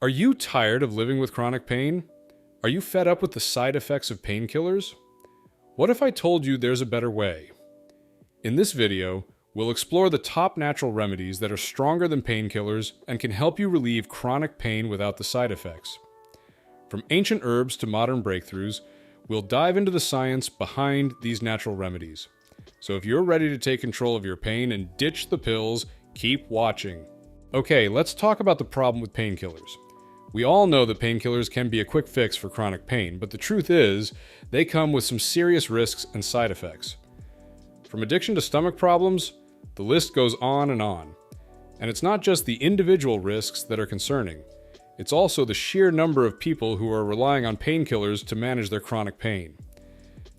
Are you tired of living with chronic pain? Are you fed up with the side effects of painkillers? What if I told you there's a better way? In this video, we'll explore the top natural remedies that are stronger than painkillers and can help you relieve chronic pain without the side effects. From ancient herbs to modern breakthroughs, we'll dive into the science behind these natural remedies. So if you're ready to take control of your pain and ditch the pills, keep watching. Okay, let's talk about the problem with painkillers. We all know that painkillers can be a quick fix for chronic pain, but the truth is, they come with some serious risks and side effects. From addiction to stomach problems, the list goes on. And it's not just the individual risks that are concerning. It's also the sheer number of people who are relying on painkillers to manage their chronic pain.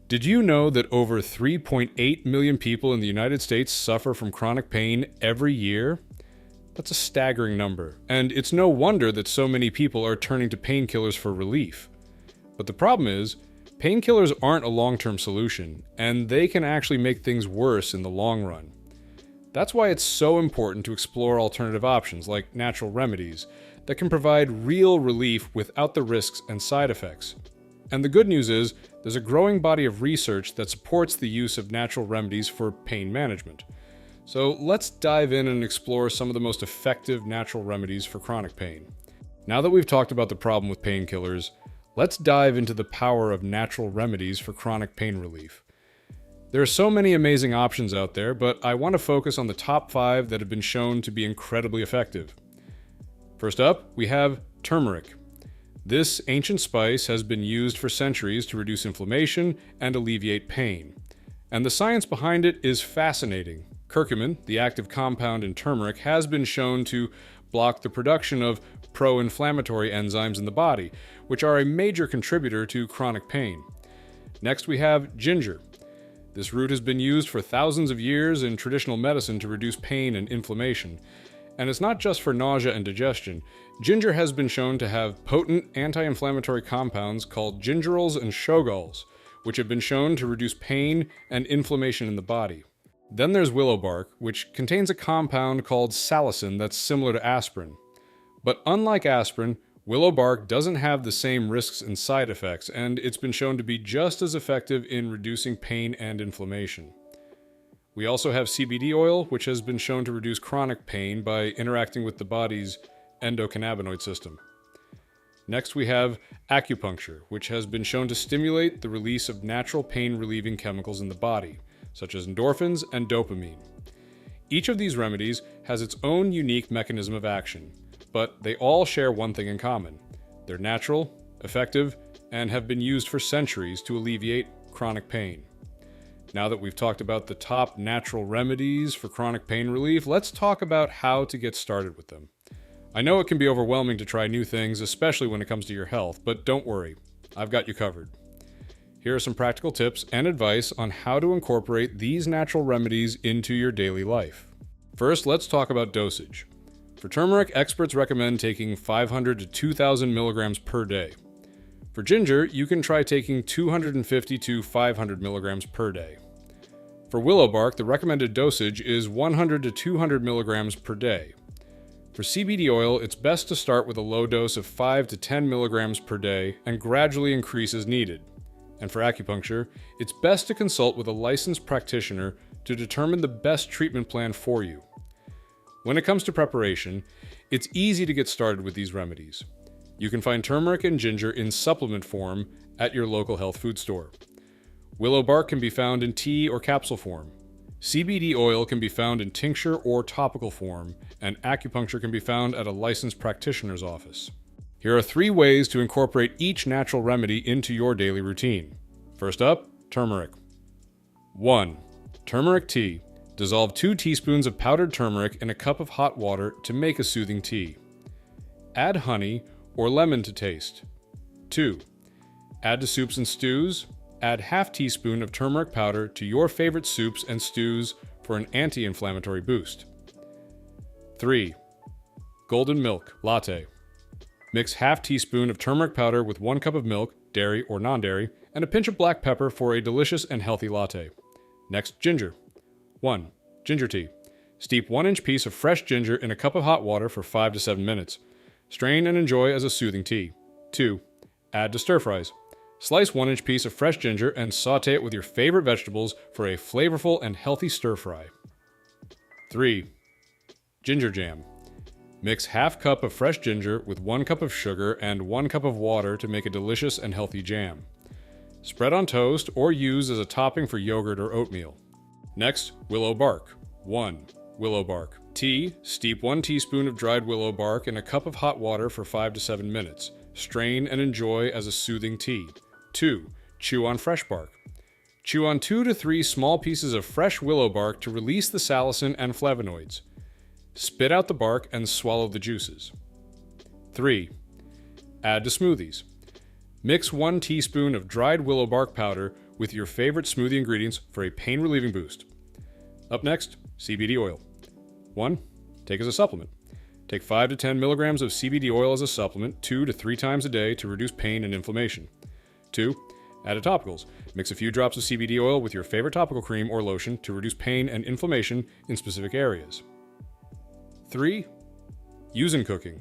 Did you know that over 3.8 million people in the United States suffer from chronic pain every year? That's a staggering number, and it's no wonder that so many people are turning to painkillers for relief. But the problem is, painkillers aren't a long-term solution, and they can actually make things worse in the long run. That's why it's so important to explore alternative options like natural remedies that can provide real relief without the risks and side effects. And the good news is, there's a growing body of research that supports the use of natural remedies for pain management. So let's dive in and explore some of the most effective natural remedies for chronic pain. Now that we've talked about the problem with painkillers, let's dive into the power of natural remedies for chronic pain relief. There are so many amazing options out there, but I want to focus on the top 5 that have been shown to be incredibly effective. First up, we have turmeric. This ancient spice has been used for centuries to reduce inflammation and alleviate pain. And the science behind it is fascinating. Curcumin, the active compound in turmeric, has been shown to block the production of pro-inflammatory enzymes in the body, which are a major contributor to chronic pain. Next, we have ginger. This root has been used for thousands of years in traditional medicine to reduce pain and inflammation. And it's not just for nausea and digestion. Ginger has been shown to have potent anti-inflammatory compounds called gingerols and shogols, which have been shown to reduce pain and inflammation in the body. Then there's willow bark, which contains a compound called salicin that's similar to aspirin. But unlike aspirin, willow bark doesn't have the same risks and side effects, and it's been shown to be just as effective in reducing pain and inflammation. We also have CBD oil, which has been shown to reduce chronic pain by interacting with the body's endocannabinoid system. Next, we have acupuncture, which has been shown to stimulate the release of natural pain-relieving chemicals in the body, such as endorphins and dopamine. Each of these remedies has its own unique mechanism of action, but they all share one thing in common. They're natural, effective, and have been used for centuries to alleviate chronic pain. Now that we've talked about the top natural remedies for chronic pain relief, let's talk about how to get started with them. I know it can be overwhelming to try new things, especially when it comes to your health, but don't worry, I've got you covered. Here are some practical tips and advice on how to incorporate these natural remedies into your daily life. First, let's talk about dosage. For turmeric, experts recommend taking 500 to 2,000 milligrams per day. For ginger, you can try taking 250 to 500 milligrams per day. For willow bark, the recommended dosage is 100 to 200 milligrams per day. For CBD oil, it's best to start with a low dose of 5 to 10 milligrams per day and gradually increase as needed. And for acupuncture, it's best to consult with a licensed practitioner to determine the best treatment plan for you. When it comes to preparation, it's easy to get started with these remedies. You can find turmeric and ginger in supplement form at your local health food store. Willow bark can be found in tea or capsule form. CBD oil can be found in tincture or topical form, and acupuncture can be found at a licensed practitioner's office. Here are 3 ways to incorporate each natural remedy into your daily routine. First up, turmeric. 1. Turmeric tea. Dissolve 2 teaspoons of powdered turmeric in a cup of hot water to make a soothing tea. Add honey or lemon to taste. 2. Add to soups and stews. Add ½ teaspoon of turmeric powder to your favorite soups and stews for an anti-inflammatory boost. 3. Golden milk latte. Mix ½ teaspoon of turmeric powder with 1 cup of milk, dairy or non-dairy, and a pinch of black pepper for a delicious and healthy latte. Next, ginger. 1. Ginger tea. Steep 1-inch piece of fresh ginger in a cup of hot water for 5 to 7 minutes. Strain and enjoy as a soothing tea. 2. Add to stir fries. Slice 1-inch piece of fresh ginger and sauté it with your favorite vegetables for a flavorful and healthy stir fry. 3. Ginger jam. Mix half cup of fresh ginger with 1 cup of sugar and 1 cup of water to make a delicious and healthy jam. Spread on toast or use as a topping for yogurt or oatmeal. Next, willow bark. 1. Willow bark. Tea, steep 1 teaspoon of dried willow bark in a cup of hot water for 5 to 7 minutes. Strain and enjoy as a soothing tea. 2. Chew on fresh bark. Chew on 2 to 3 small pieces of fresh willow bark to release the salicin and flavonoids. Spit out the bark and swallow the juices. 3. Add to smoothies. Mix 1 teaspoon of dried willow bark powder with your favorite smoothie ingredients for a pain-relieving boost. Up next, CBD oil. 1. Take as a supplement. Take 5 to 10 milligrams of CBD oil as a supplement 2 to 3 times a day to reduce pain and inflammation. 2. Add to topicals. Mix a few drops of CBD oil with your favorite topical cream or lotion to reduce pain and inflammation in specific areas. 3. Use in cooking.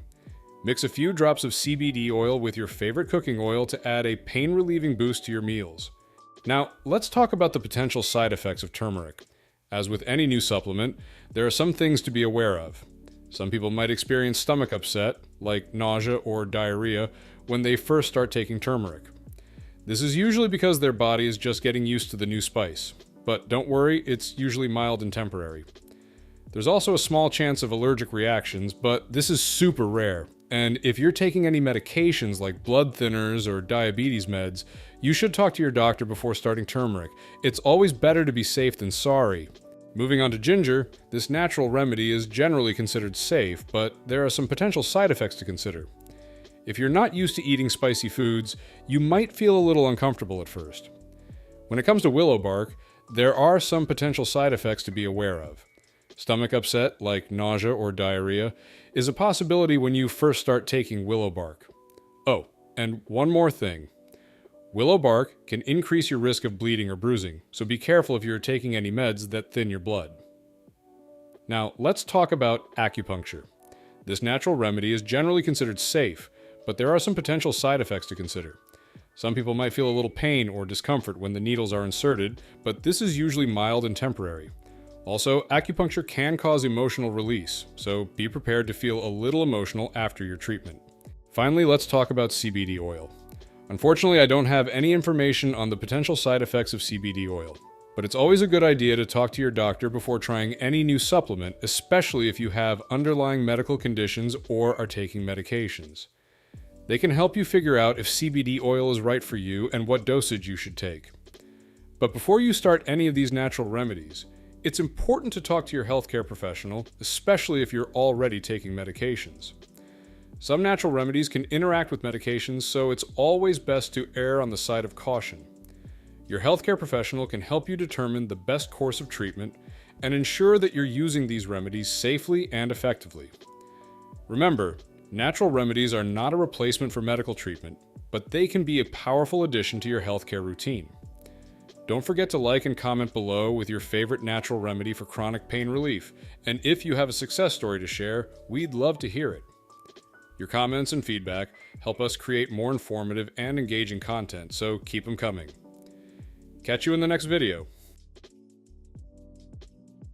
Mix a few drops of CBD oil with your favorite cooking oil to add a pain-relieving boost to your meals. Now, let's talk about the potential side effects of turmeric. As with any new supplement, there are some things to be aware of. Some people might experience stomach upset, like nausea or diarrhea, when they first start taking turmeric. This is usually because their body is just getting used to the new spice. But don't worry, it's usually mild and temporary. There's also a small chance of allergic reactions, but this is super rare. And if you're taking any medications like blood thinners or diabetes meds, you should talk to your doctor before starting turmeric. It's always better to be safe than sorry. Moving on to ginger, this natural remedy is generally considered safe, but there are some potential side effects to consider. If you're not used to eating spicy foods, you might feel a little uncomfortable at first. When it comes to willow bark, there are some potential side effects to be aware of. Stomach upset, like nausea or diarrhea, is a possibility when you first start taking willow bark. Oh, and one more thing. Willow bark can increase your risk of bleeding or bruising, so be careful if you're taking any meds that thin your blood. Now, let's talk about acupuncture. This natural remedy is generally considered safe, but there are some potential side effects to consider. Some people might feel a little pain or discomfort when the needles are inserted, but this is usually mild and temporary. Also, acupuncture can cause emotional release, so be prepared to feel a little emotional after your treatment. Finally, let's talk about CBD oil. Unfortunately, I don't have any information on the potential side effects of CBD oil, but it's always a good idea to talk to your doctor before trying any new supplement, especially if you have underlying medical conditions or are taking medications. They can help you figure out if CBD oil is right for you and what dosage you should take. But before you start any of these natural remedies, it's important to talk to your healthcare professional, especially if you're already taking medications. Some natural remedies can interact with medications, so it's always best to err on the side of caution. Your healthcare professional can help you determine the best course of treatment and ensure that you're using these remedies safely and effectively. Remember, natural remedies are not a replacement for medical treatment, but they can be a powerful addition to your healthcare routine. Don't forget to like and comment below with your favorite natural remedy for chronic pain relief, and if you have a success story to share, we'd love to hear it. Your comments and feedback help us create more informative and engaging content, so keep them coming. Catch you in the next video.